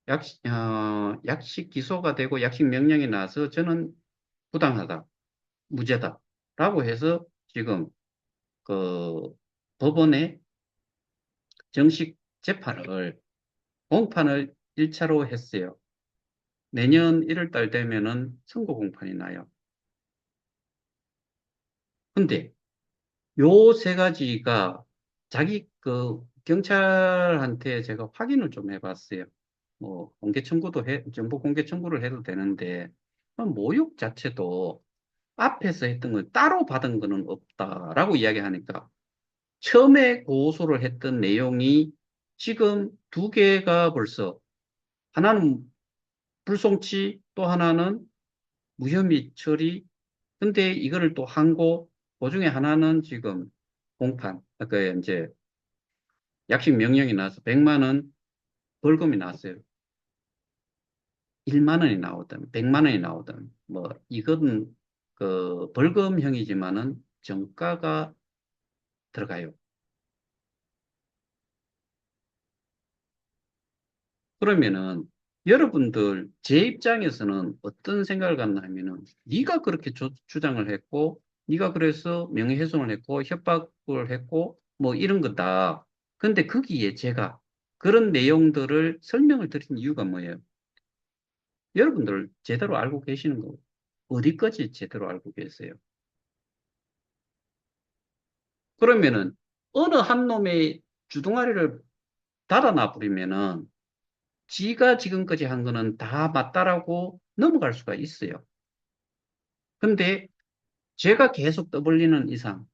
약식 기소가 되고 약식 명령이 나서 저는 부당하다, 무죄다라고 해서 지금 그 법원에 정식 재판을 공판을 1차로 했어요. 내년 1월 달 되면은 선고 공판이 나요. 근데 요 세 가지가 자기 그 경찰한테 제가 확인을 좀 해봤어요. 뭐 공개 청구도 정보 공개 청구를 해도 되는데 모욕 자체도 앞에서 했던 걸 따로 받은 거는 없다라고 이야기하니까 처음에 고소를 했던 내용이 지금 두 개가 벌써 하나는 불송치 또 하나는 무혐의 처리 근데 이거를 또 항고 그 중에 하나는 지금 공판 그 이제 약식 명령이 나서 100만 원 벌금이 나왔어요. 1만 원이 나오든 100만 원이 나오든 뭐 이건 그 벌금형이지만은 정가가 들어가요. 그러면은 여러분들 제 입장에서는 어떤 생각을 갖나 하면은 네가 그렇게 주장을 했고 네가 그래서 명예훼손을 했고 협박을 했고 뭐 이런 거다. 근데 거기에 제가 그런 내용들을 설명을 드린 이유가 뭐예요? 여러분들 제대로 알고 계시는 거 어디까지 제대로 알고 계세요? 그러면은 어느 한 놈의 주둥아리를 달아나 버리면은 지가 지금까지 한 거는 다 맞다라고 넘어갈 수가 있어요. 근데 제가 계속 떠벌리는 이상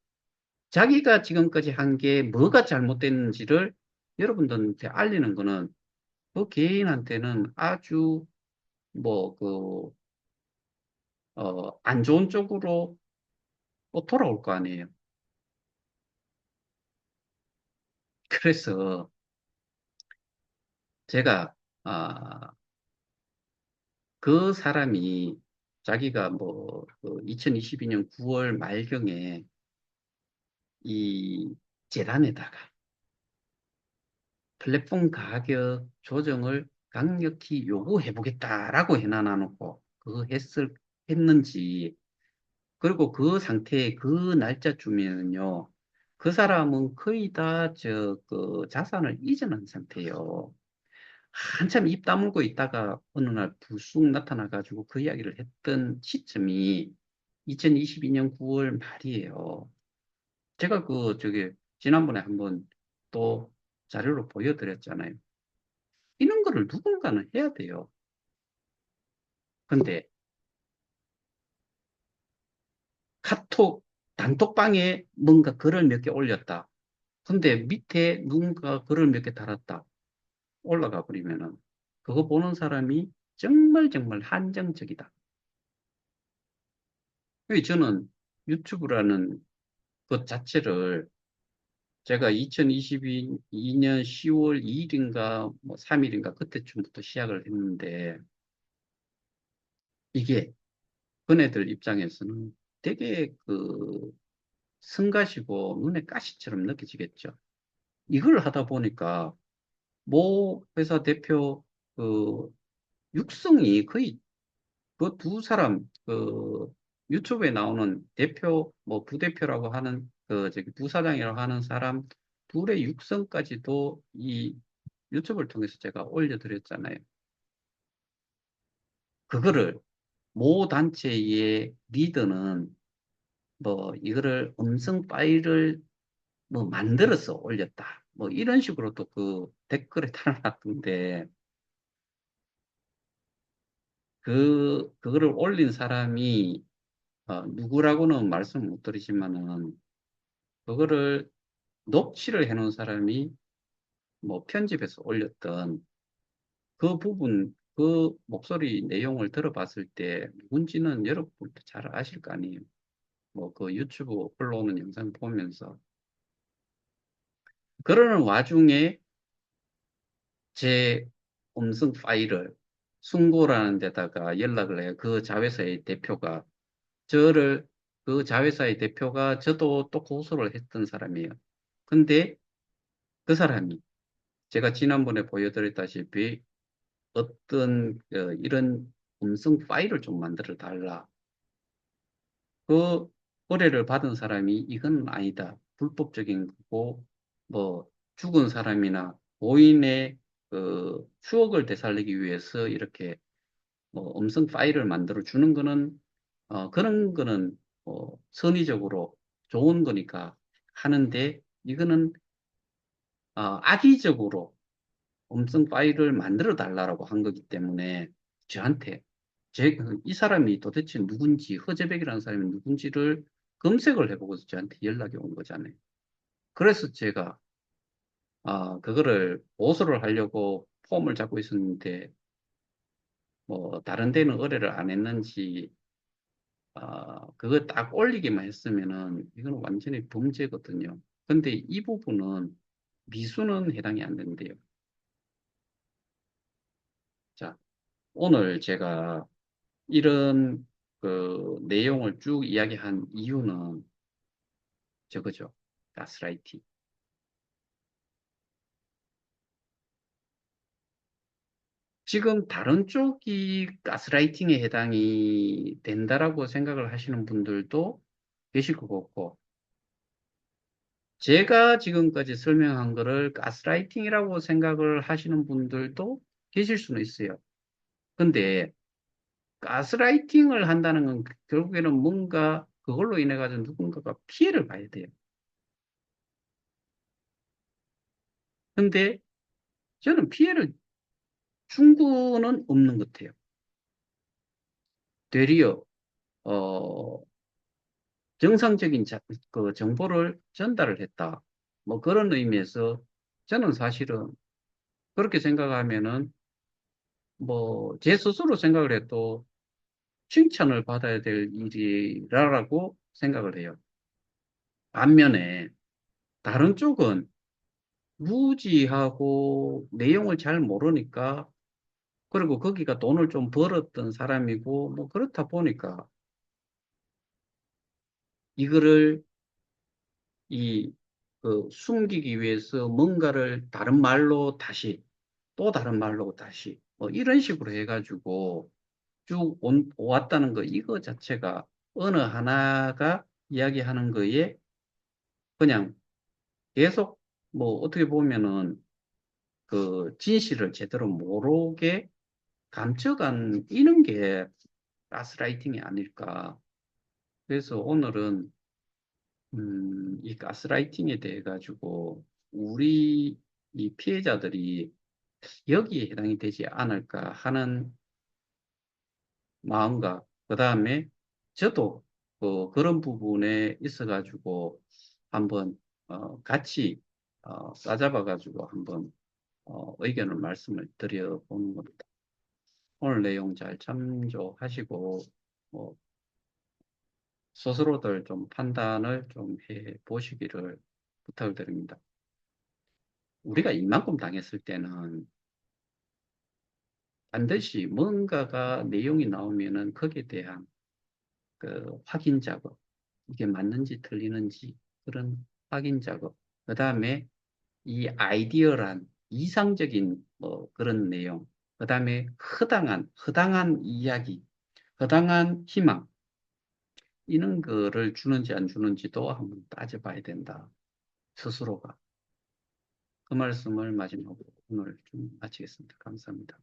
자기가 지금까지 한 게 뭐가 잘못됐는지를 여러분들한테 알리는 거는 그 개인한테는 아주 뭐 그, 안 좋은 쪽으로 또 돌아올 거 아니에요. 그래서 제가, 그 사람이 자기가 뭐, 2022년 9월 말경에 이 재단에다가 플랫폼 가격 조정을 강력히 요구해 보겠다라고 해놔놓고 그거 했는지 그리고 그 상태에 그 날짜쯤에는요 그 사람은 거의 다 그 자산을 이전한 상태예요. 한참 입 다물고 있다가 어느 날 불쑥 나타나가지고 그 이야기를 했던 시점이 2022년 9월 말이에요. 제가 지난번에 한번 또 자료로 보여드렸잖아요. 이런 거를 누군가는 해야 돼요. 근데 카톡 단톡방에 뭔가 글을 몇 개 올렸다. 근데 밑에 누군가 글을 몇 개 달았다. 올라가 버리면은 그거 보는 사람이 정말 정말 한정적이다. 왜 저는 유튜브라는 것 자체를 제가 2022년 10월 2일인가 뭐 3일인가 그때쯤부터 시작을 했는데 이게 그네들 입장에서는 되게 성가시고 눈에 가시처럼 느껴지겠죠. 이걸 하다 보니까 모 회사 대표 그 육성이 거의 그 두 사람 유튜브에 나오는 대표 뭐 부대표라고 하는 저기 부사장이라고 하는 사람 둘의 육성까지도 이 유튜브를 통해서 제가 올려드렸잖아요. 그거를 모 단체의 리더는 뭐 이거를 음성 파일을 뭐 만들어서 올렸다. 뭐 이런 식으로 또 그 댓글에 달아놨던데 그거를 올린 사람이 누구라고는 말씀 못 드리지만은 그거를 녹취를 해놓은 사람이 뭐 편집해서 올렸던 그 부분, 그 목소리 내용을 들어봤을 때 누군지는 여러분도 잘 아실 거 아니에요. 뭐 그 유튜브 올라오는 영상 보면서. 그러는 와중에 제 음성 파일을 순고라는 데다가 연락을 해요. 그 자회사의 대표가 저를, 그 자회사의 대표가 저도 또 고소를 했던 사람이에요. 근데 그 사람이 제가 지난번에 보여드렸다시피 어떤 이런 음성 파일을 좀 만들어 달라. 그 의뢰를 받은 사람이 이건 아니다. 불법적인 거고 뭐 죽은 사람이나 고인의 그 추억을 되살리기 위해서 이렇게 뭐 음성 파일을 만들어 주는 거는 그런 거는 선의적으로 좋은 거니까 하는데 이거는 악의적으로 음성 파일을 만들어 달라고 한 거기 때문에 저한테 이 사람이 도대체 누군지, 허재백이라는 사람이 누군지를 검색을 해보고서 저한테 연락이 온 거잖아요. 그래서 제가 그거를 보수를 하려고 폼을 잡고 있었는데 뭐 다른 데는 의뢰를 안 했는지 그거 딱 올리기만 했으면은 이거는 완전히 범죄거든요. 근데 이 부분은 미수는 해당이 안 된대요. 자, 오늘 제가 이런 그 내용을 쭉 이야기한 이유는 저거죠. 가스라이팅. 지금 다른 쪽이 가스라이팅에 해당이 된다라고 생각을 하시는 분들도 계실 것 같고, 제가 지금까지 설명한 거를 가스라이팅이라고 생각을 하시는 분들도 계실 수는 있어요. 근데 가스라이팅을 한다는 건 결국에는 뭔가 그걸로 인해 가지고 누군가가 피해를 봐야 돼요. 근데 저는 피해를 준 거는 없는 것 같아요. 되려 어, 정상적인 그 정보를 전달을 했다. 뭐 그런 의미에서 저는 사실은 그렇게 생각하면은 뭐 제 스스로 생각을 해도 칭찬을 받아야 될 일이라고 생각을 해요. 반면에 다른 쪽은 무지하고 내용을 잘 모르니까 그리고 거기가 돈을 좀 벌었던 사람이고 뭐 그렇다 보니까 이거를 이 숨기기 위해서 뭔가를 다른 말로 다시 또 다른 말로 다시 뭐 이런 식으로 해가지고 쭉 왔다는 거 이거 자체가 어느 하나가 이야기하는 거에 그냥 계속 뭐 어떻게 보면은 그 진실을 제대로 모르게 감춰간 이런 게 가스라이팅이 아닐까. 그래서 오늘은 이 가스라이팅에 대해 가지고 우리 이 피해자들이 여기에 해당이 되지 않을까 하는 마음과 그 다음에 저도 그런 부분에 있어 가지고 한번 같이 싸잡아 가지고 한번 의견을 말씀을 드려보는 겁니다. 오늘 내용 잘 참조하시고 뭐 스스로들 좀 판단을 좀 해 보시기를 부탁을 드립니다. 우리가 이만큼 당했을 때는 반드시 뭔가가 내용이 나오면은 거기에 대한 그 확인 작업, 이게 맞는지 틀리는지 그런 확인 작업. 그 다음에 이 아이디어란 이상적인 뭐 그런 내용. 그 다음에 허당한 이야기, 허당한 희망. 이런 거를 주는지 안 주는지도 한번 따져봐야 된다. 스스로가. 그 말씀을 마지막으로 오늘 좀 마치겠습니다. 감사합니다.